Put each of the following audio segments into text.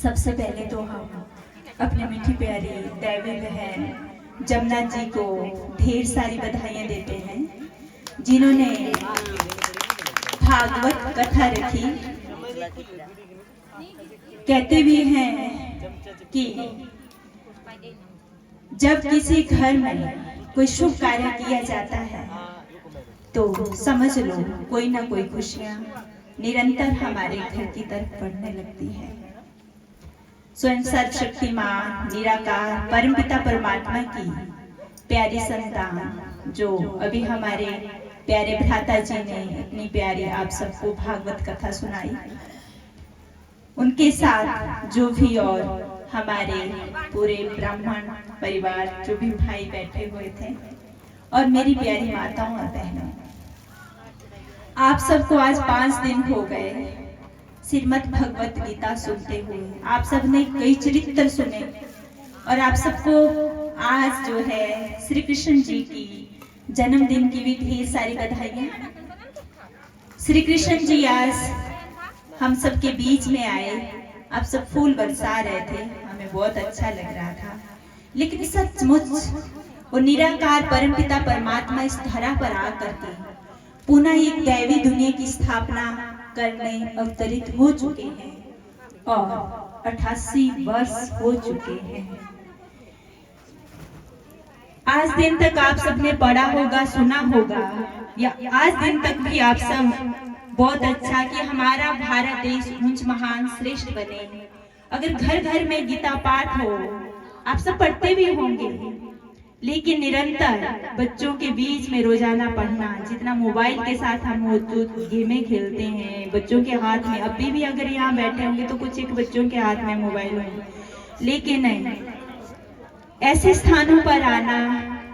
सबसे पहले तो हम अपने मीठी प्यारी दैवी बहन जमुना जी को ढेर सारी बधाइयाँ देते हैं, जिन्होंने भागवत कथा रखी। कहते भी हैं कि जब किसी घर में कोई शुभ कार्य किया जाता है तो समझ लो कोई ना कोई खुशियाँ निरंतर हमारे घर की तरफ बढ़ने लगती है। स्वयं सर्वशक्तिमान निराकार परमपिता परमात्मा की प्यारी संतान जो अभी हमारे प्यारे भ्राता जी ने इतनी प्यारी आप सबको भागवत कथा सुनाई, उनके साथ जो भी और हमारे पूरे ब्राह्मण परिवार जो भी भाई बैठे हुए थे और मेरी प्यारी माताओं और बहनों, आप सबको आज 5 दिन हो गए श्रीमद् भगवत गीता सुनते हुए। आप सब ने कई चरित्र सुने और आप सबको आज जो है श्री कृष्ण जी की जन्मदिन की भी ढेर सारी बधाइयाँ। श्री कृष्ण जी आज हम सबके बीच में आए, आप सब फूल बरसा रहे थे, हमें बहुत अच्छा लग रहा था। लेकिन सचमुच वो निराकार परमपिता परमात्मा इस धरा पर आकर के पुनः एक दैवी दुनिया की स्थापना करने अवतरित हो चुके हैं और 88 वर्ष हो चुके हैं। आज दिन तक आप सबने पढ़ा होगा, सुना होगा, या आज दिन तक भी आप सब बहुत अच्छा कि हमारा भारत देश ऊंच महान श्रेष्ठ बने। अगर घर घर में गीता पाठ हो, आप सब पढ़ते भी होंगे, लेकिन निरंतर बच्चों के बीच में रोजाना पढ़ना, जितना मोबाइल के साथ हम मौजूद गेमें खेलते हैं, बच्चों के हाथ में अभी भी अगर यहाँ बैठे होंगे तो कुछ एक बच्चों के हाथ में मोबाइल होंगे, लेकिन नहीं, ऐसे स्थानों पर आना,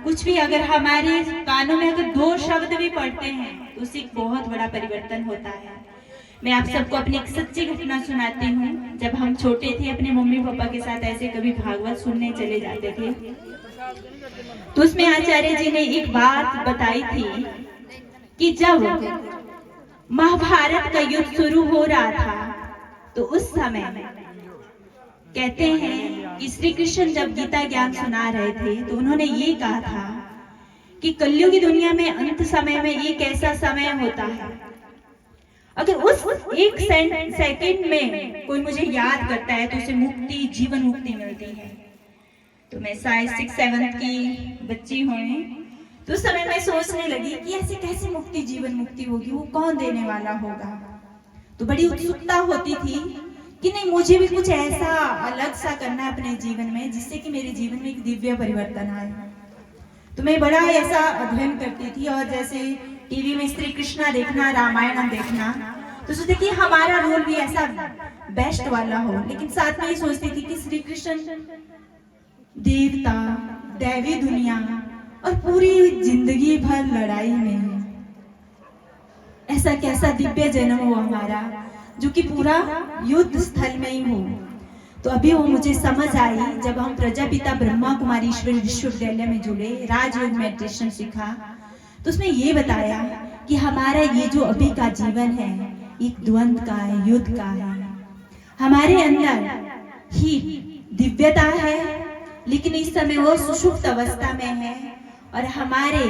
कुछ भी अगर हमारे कानों में अगर 2 शब्द भी पढ़ते हैं तो उससे बहुत बड़ा परिवर्तन होता है। मैं आप सबको अपनी एक सच्ची घटना सुनाती हूँ। जब हम छोटे थे अपने मम्मी पापा के साथ ऐसे कभी भागवत सुनने चले जाते थे, तो उसमें आचार्य जी ने एक बात बताई थी कि जब महाभारत का युद्ध शुरू हो रहा था तो उस समय कहते हैं कि श्री कृष्ण जब गीता ज्ञान सुना रहे थे तो उन्होंने ये कहा था कि कलयुग की दुनिया में अंत समय में एक ऐसा समय होता है, अगर उस एक सेकंड में कोई मुझे याद करता है तो उसे मुक्ति, जीवन मुक्ति मिलती है। तो मैं शायद 6-7 की बच्ची हुई, तो उस समय मैं सोचने लगी कि ऐसे कैसे मुक्ति, जीवन मुक्ति होगी, वो कौन देने वाला होगा। तो बड़ी उत्सुकता होती थी कि नहीं, मुझे भी कुछ ऐसा अलग सा करना है अपने जीवन में जिससे कि मेरे जीवन में एक दिव्य परिवर्तन आए। तो मैं बड़ा ऐसा अध्ययन करती थी और जैसे टीवी में श्री कृष्णा देखना, रामायण देखना, तो सोचती कि हमारा रोल भी ऐसा बेस्ट वाला हो। लेकिन साथ में ये सोचती थी कि श्री कृष्ण देवता, दैवी दुनिया और पूरी जिंदगी भर लड़ाई में, ऐसा कैसा दिव्य जन्म हो हमारा जो कि पूरा युद्ध स्थल में ही हो। तो अभी वो मुझे समझ आई जब हम प्रजापिता ब्रह्मा कुमारी ईश्वर विश्वविद्यालय में जुड़े, राजयोग मेडिटेशन सीखा, तो उसमें ये बताया कि हमारा ये जो अभी का जीवन है एक द्वंद्व का है, युद्ध का है। हमारे अंदर ही दिव्यता है, लेकिन इस समय वो सुषुप्त अवस्था में है और हमारे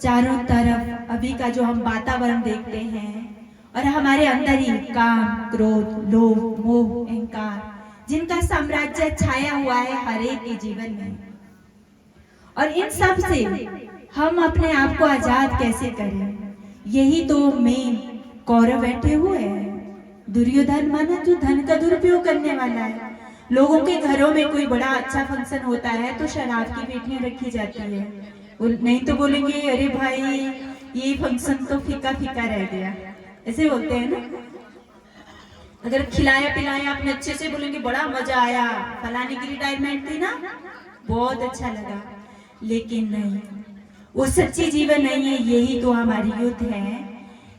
चारों तरफ अभी का जो हम वातावरण देखते हैं और हमारे अंदर ही काम, क्रोध, लोभ, मोह, अहंकार, जिनका साम्राज्य छाया हुआ है हर एक के जीवन में, और इन सब से हम अपने आप को आजाद कैसे करें। यही तो मेन कौरव बैठे हुए हैं। दुर्योधन माना जो धन का दुरुपयोग करने वाला है। लोगों के घरों में कोई बड़ा अच्छा फंक्शन होता है तो शराब की पेटियां रखी जाती है, नहीं तो बोलेंगे अरे भाई ये फंक्शन तो फीका फीका रह गया, ऐसे बोलते हैं ना। अगर खिलाया पिलाया आपने अच्छे से, बोलेंगे बड़ा मजा आया, फलाने की रिटायरमेंट थी ना, बहुत अच्छा लगा। लेकिन नहीं, वो सच्ची जीवन नहीं है। यही तो हमारी युद्ध है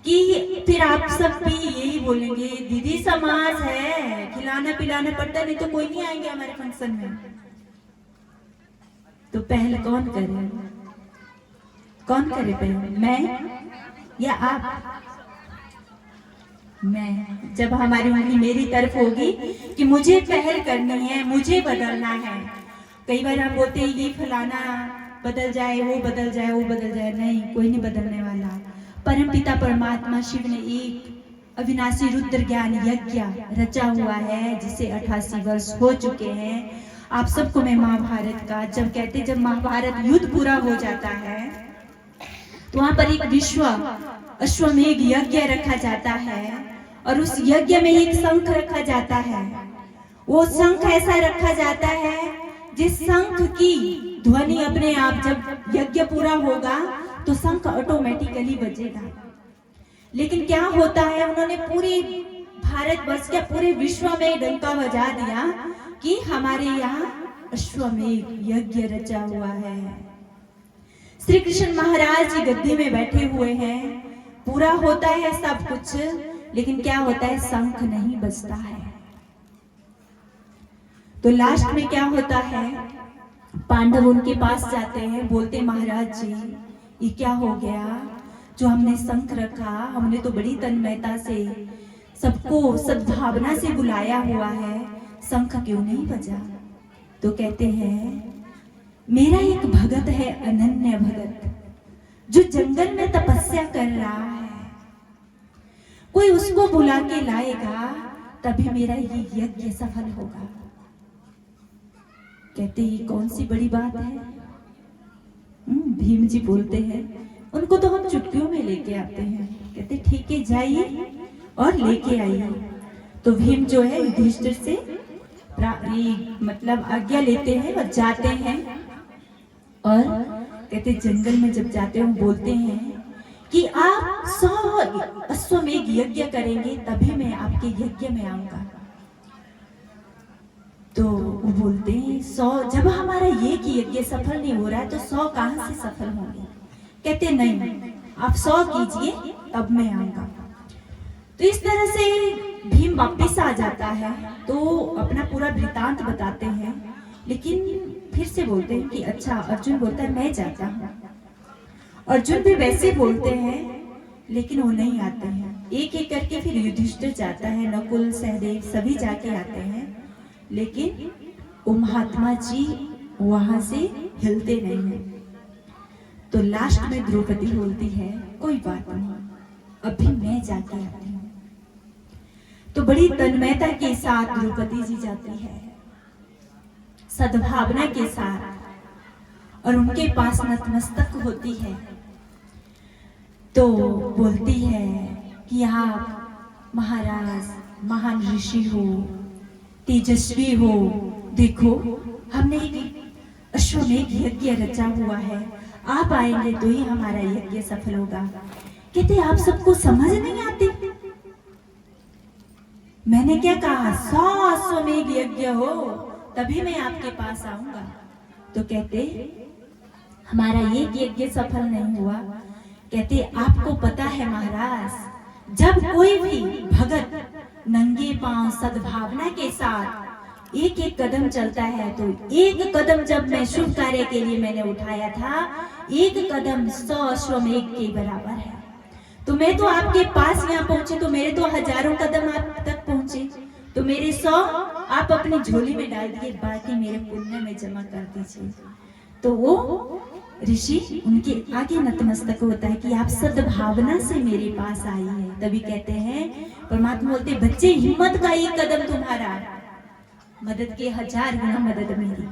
कि फिर आप सब भी यही बोलेंगे दीदी समाज है, खिलाना पिलाना पड़ता, नहीं तो कोई नहीं आएंगे हमारे फंक्शन में। तो पहल कौन करे, कौन करे पहल, मैं या आप? मैं जब हमारी उंगली मेरी तरफ होगी कि मुझे पहल करनी है, मुझे बदलना है। कई बार हम बोलते हैं ये फलाना बदल जाए, वो बदल जाए, वो बदल जाए। नहीं, कोई नहीं बदलने वाला। परम पिता परमात्मा शिव ने एक अविनाशी रुद्र ज्ञान यज्ञ रचा हुआ है, जिसे 88 वर्ष हो चुके हैं। आप सबको मैं महाभारत का जब कहते, जब महाभारत युद्ध पूरा हो जाता है तो वहां पर एक विश्व अश्वमेघ यज्ञ रखा जाता है, और उस यज्ञ में एक शंख रखा जाता है। वो शंख ऐसा रखा जाता है जिस शंख की ध्वनि अपने आप, जब यज्ञ पूरा होगा तो शंख ऑटोमेटिकली बजेगा। लेकिन क्या होता है, उन्होंने पूरे भारतवर्ष के पूरे विश्व में डंका बजा दिया कि हमारे यहाँ अश्वमेघ यज्ञ रचा हुआ है। श्री कृष्ण महाराज जी गद्दी में बैठे हुए हैं, पूरा होता है सब कुछ, लेकिन क्या होता है, शंख नहीं बजता है। तो लास्ट में क्या होता है, पांडव उनके पास जाते हैं, बोलते महाराज जी ये क्या हो गया, जो हमने शंख रखा, हमने तो बड़ी तन्मयता से सबको सद्भावना से बुलाया हुआ है, शंख क्यों नहीं बजा। तो कहते हैं मेरा एक भगत है, अनन्य भगत, जो जंगल में तपस्या कर रहा है, कोई उसको बुला के लाएगा तभी मेरा ये यज्ञ सफल होगा। कहते ये कौन सी बड़ी बात है। भीम जी बोलते हैं, उनको तो हम चुटकियों में लेके आते हैं। कहते ठीक है, जाइए और लेके आइए। तो भीम जो है युधिष्ठिर से मतलब आज्ञा लेते हैं और जाते हैं, और कहते जंगल में जब जाते हैं बोलते हैं कि आप 100 अश्वमेघ यज्ञ करेंगे तभी मैं आपके यज्ञ में आऊंगा। तो वो बोलते हैं 100, जब हमारा ये कि यज्ञ सफल नहीं हो रहा है तो 100 कहां से सफल होंगे। कहते नहीं, आप 100 कीजिए तब मैं आऊंगा। तो इस तरह से भीम वापिस आ जाता है, तो अपना पूरा वृतांत बताते हैं, लेकिन फिर से बोलते हैं कि अच्छा, अर्जुन बोलता है मैं जाता हूँ। अर्जुन भी वैसे बोलते हैं, लेकिन वो नहीं आते हैं। एक एक करके फिर युधिष्ठिर जाता है, नकुल सहदेव सभी जाके आते हैं, लेकिन वो महात्मा जी वहां से हिलते नहीं हैं। तो लास्ट में द्रौपदी बोलती है कोई बात नहीं, अभी मैं जाके आती हूँ। तो बड़ी तन्मयता के साथ द्रौपदी जी जाती है, सद्भावना के साथ, और उनके पास नतमस्तक होती है। तो बोलती है कि आप महाराज महान ऋषि हो, तेजस्वी हो, देखो हमने एक अश्वमेघ यज्ञ रचा हुआ है, आप आएंगे तो ही हमारा यज्ञ सफल होगा। कहते आप सबको समझ नहीं आती। मैंने क्या कहा, 100 अश्वमेघ यज्ञ हो तभी मैं आपके पास आऊंगा। तो कहते हमारा ये यज्ञ सफल नहीं हुआ। कहते आपको पता है महाराज, जब कोई भी भगत नंगे पांव सद्भावना के साथ एक एक कदम चलता है, तो एक कदम जब मैं शुभ कार्य के लिए मैंने उठाया था, एक कदम 100 अश्वमेघ के बराबर है। तो मैं तो आपके पास यहाँ पहुंचे तो मेरे तो हजारों कदम आप तक पहुंचे, तो मेरे 100 आप अपनी झोली में डाल दिए, बाकी मेरे पुण्य में जमा कर दीजिए। तो वो ऋषि उनके आगे नतमस्तक होता है कि आप सद्भावना से मेरे पास आई है। तभी कहते हैं परमात्मा बोलते बच्चे, हिम्मत का एक कदम तुम्हारा, मदद के 1000 गुना मदद मेरी।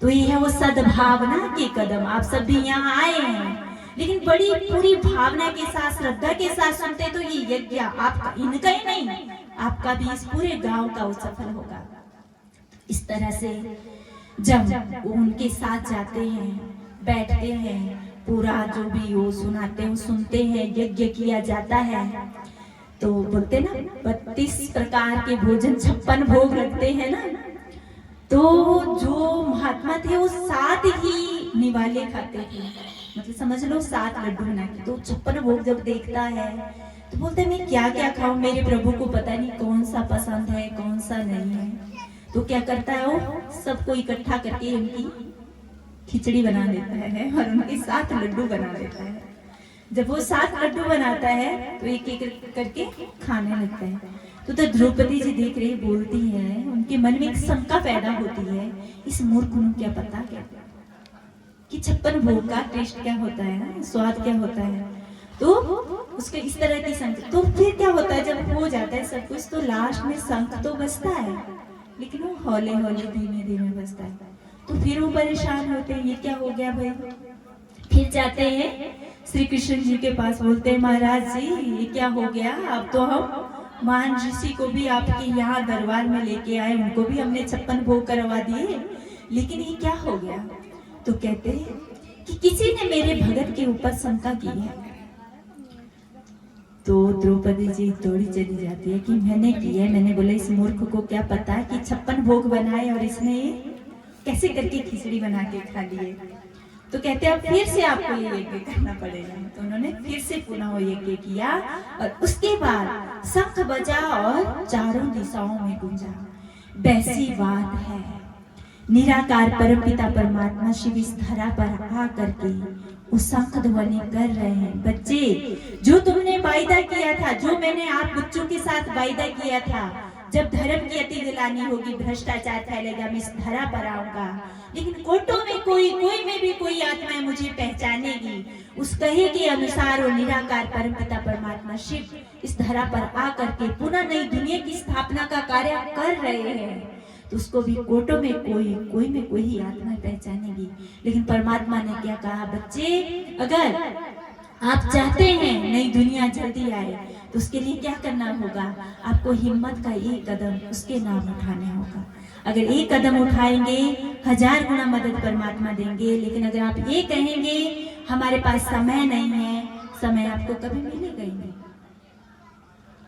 तो ये है वो सद्भावना के कदम। आप सब भी यहाँ आए हैं, लेकिन बड़ी पूरी भावना के साथ, श्रद्धा के साथ सुनते तो ये यज्ञ आपका, इनका ही नहीं, आपका भी, इस पूरे गांव का वो सफल होगा। इस तरह से जब वो उनके साथ जाते हैं, बैठते हैं, पूरा जो भी वो सुनाते हैं, सुनते हैं, यज्ञ किया जाता है। तो बोलते ना 32 प्रकार के भोजन, 56 भोग रखते हैं ना। तो जो महात्मा थे वो 7 ही निवाले खाते थे, मतलब समझ लो 7 लड्डू बना के। तो 56 भोग जब देखता है तो बोलते मैं क्या क्या खाऊं, मेरे प्रभु को पता नहीं कौन सा पसंद है कौन सा नहीं है। तो क्या करता है वो, सबको इकट्ठा करके उनकी खिचड़ी बना देता है और उनके 7 लड्डू बना देता है। जब वो 7 लड्डू बनाता है तो एक एक करके खाने लगता है। तो द्रौपदी जी देख रही, बोलती है, उनके मन में एक शंका पैदा होती है, इस मूर्ख को क्या पता क्या कि 56 भोग का टेस्ट क्या होता है, स्वाद क्या होता है। तो उसके इस तरह की शंका। तो फिर क्या होता है, जब हो जाता है सब कुछ तो लास्ट में शंख तो बजता है, लेकिन वो हौले हौले धीमे धीमे बजता है। तो फिर वो परेशान होते हैं, ये क्या हो गया भाई। फिर जाते हैं श्री कृष्ण जी के पास, बोलते हैं महाराज जी ये क्या हो गया, अब तो हम महान ऋषि को भी आपके यहाँ दरबार में लेके आए, उनको भी हमने 56 भोग करवा दिए, लेकिन ये क्या हो गया। तो कहते हैं कि किसी ने मेरे भगत के ऊपर शंका की है। तो द्रौपदी जी दौड़ी चली जाती है कि मैंने की है। मैंने बोला इस मूर्ख को क्या पता कि 56 भोग बनाए और इसने कैसे करके खिचड़ी बना के खा लिए। तो कहते हैं अब फिर से आपको ये यज्ञ करना पड़ेगा। तो उन्होंने फिर से पुनः वो यज्ञ किया और उसके बाद शंख बजा और चारों दिशाओं में गूंजा। वैसी बात है, निराकार परमपिता परमात्मा शिव इस धरा पर आ करके उस शंख ध्वनि कर रहे हैं। बच्चे, जो तुमने वायदा किया था, जो मैंने आप बच्चों के साथ वायदा किया था, जब धर्म की अति गिलानी होगी, भ्रष्टाचार फैलेगा, मैं इस धरा पर आऊंगा, लेकिन कोटों में कोई में भी कोई आत्मा मुझे पहचानेगी, उस कहे के अनुसार वो निराकार परमपिता परमात्मा शिव इस धरा पर आकर के पुनः नई दुनिया की स्थापना का कार्य कर रहे हैं। तो उसको भी कोटों में कोई में कोई ही आत्मा पहचानेगी। लेकिन परमात्मा ने क्या कहा, बच्चे अगर आप चाहते हैं नई दुनिया जल्दी आए तो उसके लिए क्या करना होगा, आपको हिम्मत का एक कदम उसके नाम उठाने होगा। अगर एक कदम उठाएंगे 1000 गुना मदद परमात्मा देंगे। लेकिन अगर आप ये कहेंगे हमारे पास समय नहीं है, समय आपको कभी मिलेगा ही नहीं।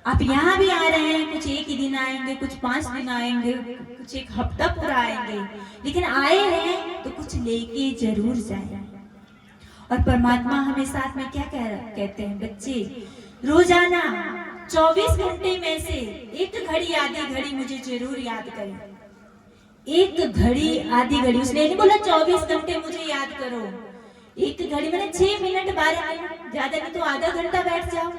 आप यहाँ भी आ रहे हैं, कुछ एक ही दिन आएंगे, कुछ 5 दिन आएंगे, कुछ एक हफ्ता पूरा आएंगे, लेकिन आए हैं तो कुछ लेके जरूर जाए। और परमात्मा हमें साथ में क्या कहते हैं, बच्चे रोजाना 24 घंटे में से एक घड़ी आधी घड़ी मुझे जरूर याद करें। एक घड़ी आधी घड़ी, उसने नहीं बोला 24 घंटे मुझे याद करो। एक घड़ी मैंने 6 मिनट 12 मिनट, ज्यादा नहीं तो आधा घंटा बैठ जाओ,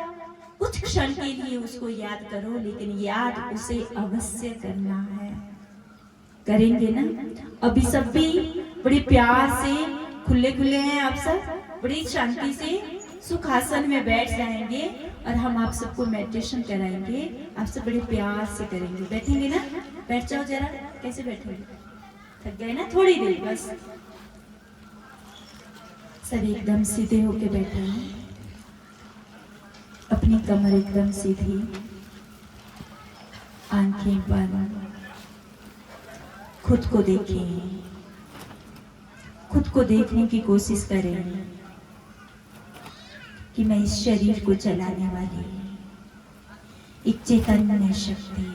कुछ क्षण के लिए उसको याद करो, लेकिन याद उसे अवश्य करना है। करेंगे ना। अभी सब भी बड़े प्यार से खुले खुले हैं, आप सब बड़ी शांति से सुखासन में बैठ जाएंगे और हम आप सबको मेडिटेशन कराएंगे। आप सब बड़े प्यार से करेंगे। बैठेंगे ना, बैठ जाओ जरा। कैसे बैठेंगे, थक गए ना, थोड़ी देर बस। सब एकदम सीधे होके बैठे हैं, अपनी कमर एकदम सीधी, आंखें बंद। खुद को देखें, खुद को देखने की कोशिश करें कि मैं इस शरीर को चलाने वाली एक चैतन्य शक्ति,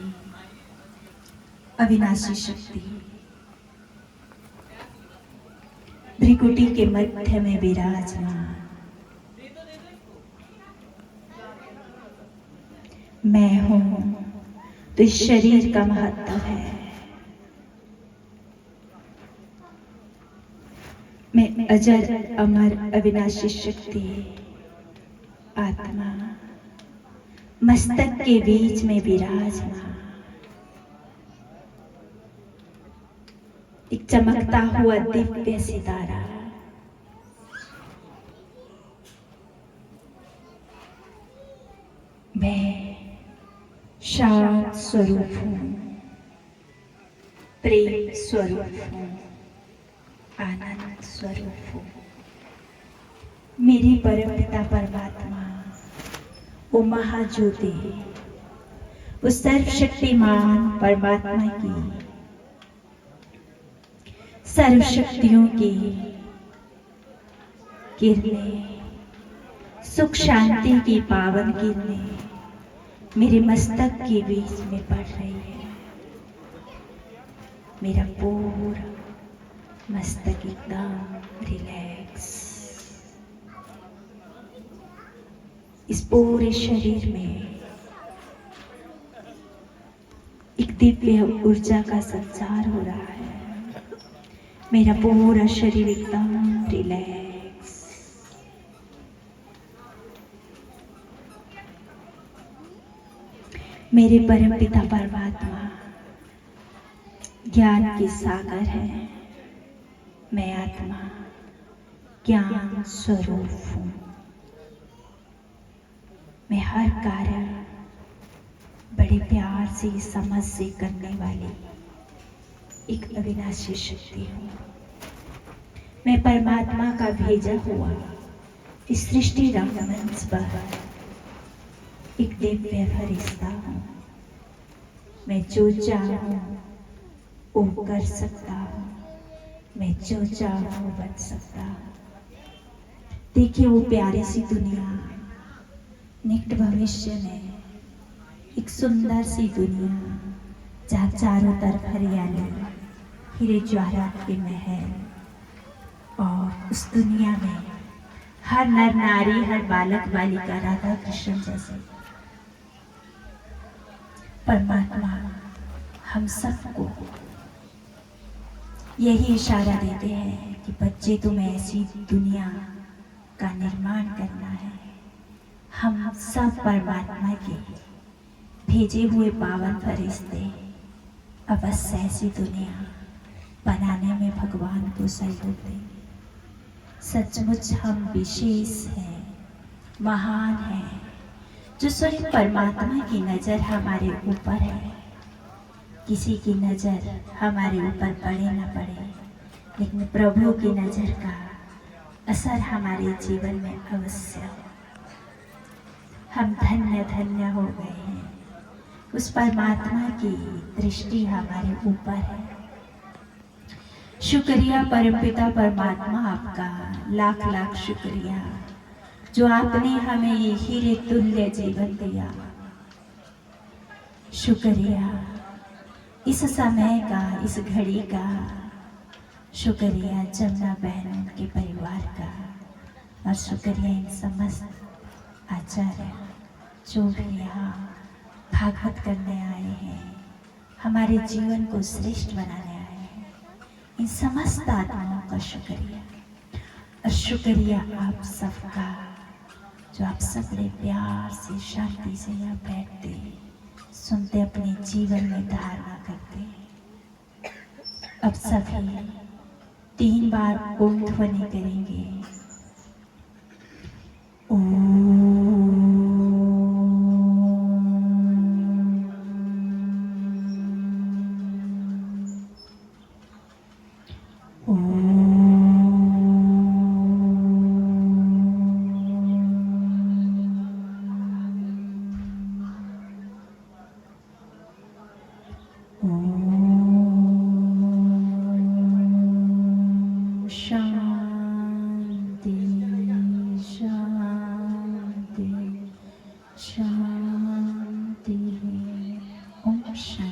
अविनाशी शक्ति भ्रिकुटी के मध्य में विराजमान मैं हूं। तो इस शरीर का महत्व है, मैं अजर अमर अविनाशी शक्ति आत्मा मस्तक के बीच में विराजमान, एक चमकता हुआ दिव्य सितारा। मैं शांत स्वरूप हूँ, प्रेम स्वरूप हूँ, आनंद स्वरूप हूँ। मेरी परमपिता परमात्मा, वो महाज्योति, वो सर्वशक्तिमान परमात्मा की सर्वशक्तियों की किरणें, सुख शांति की पावन किरणें मेरे मस्तक के बीच में पड़ रही है। मेरा पूरा मस्तक एकदम रिलैक्स। इस पूरे शरीर में एक दिव्य ऊर्जा का संचार हो रहा है। मेरा पूरा शरीर एकदम रिलैक्स। मेरे परम पिता परमात्मा ज्ञान के सागर है। मैं आत्मा ज्ञान स्वरूप हूँ। मैं हर कार्य बड़े प्यार से समझ से करने वाली एक अविनाशी शक्ति हूँ। मैं परमात्मा का भेजा हुआ इस सृष्टि रंगमंच पर एक दिव्य फरिश्ता हूँ। मैं जो चाहूँ वो कर सकता हूँ, मैं जो चाहूँ बन सकता हूँ। देखिए वो प्यारी सी दुनिया, निकट भविष्य में एक सुंदर सी दुनिया जहाँ चारों तरफ हरियाली, हीरे जवाहरात के महल, और उस दुनिया में हर नर नारी, हर बालक बालिका राधा कृष्ण जैसे परमात्मा हम सबको यही इशारा देते हैं कि बच्चे तुम्हें ऐसी दुनिया का निर्माण करना है। हम सब परमात्मा के भेजे हुए पावन फरिश्ते अवश्य ऐसी दुनिया बनाने में भगवान को सहयोग देंगे। सचमुच हम विशेष हैं, महान हैं, जो स्वयं परमात्मा की नजर हमारे ऊपर है। किसी की नजर हमारे ऊपर पड़े न पड़े, लेकिन प्रभु की नजर का असर हमारे जीवन में अवश्य हो। हम धन्य धन्य हो गए हैं, उस परमात्मा की दृष्टि हमारे ऊपर है। शुक्रिया परमपिता परमात्मा, आपका लाख लाख शुक्रिया जो आपने हमें ये हीरे तुल्य जीवन दिया। शुक्रिया इस समय का, इस घड़ी का। शुक्रिया जमुना बहन, उनके परिवार का, और शुक्रिया इन समस्त आचार्य जो भी यहाँ भागवत करने आए हैं, हमारे जीवन को श्रेष्ठ बनाने आए हैं। इन समस्त आत्माओं का शुक्रिया। और शुक्रिया आप सबका जो आप सब बड़े प्यार से, शांति से यहाँ बैठते, सुनते, अपने जीवन में धारणा करते। अब सभी 3 बार ओम ध्वनि करेंगे। शांति शांति शांति। ओम शांति।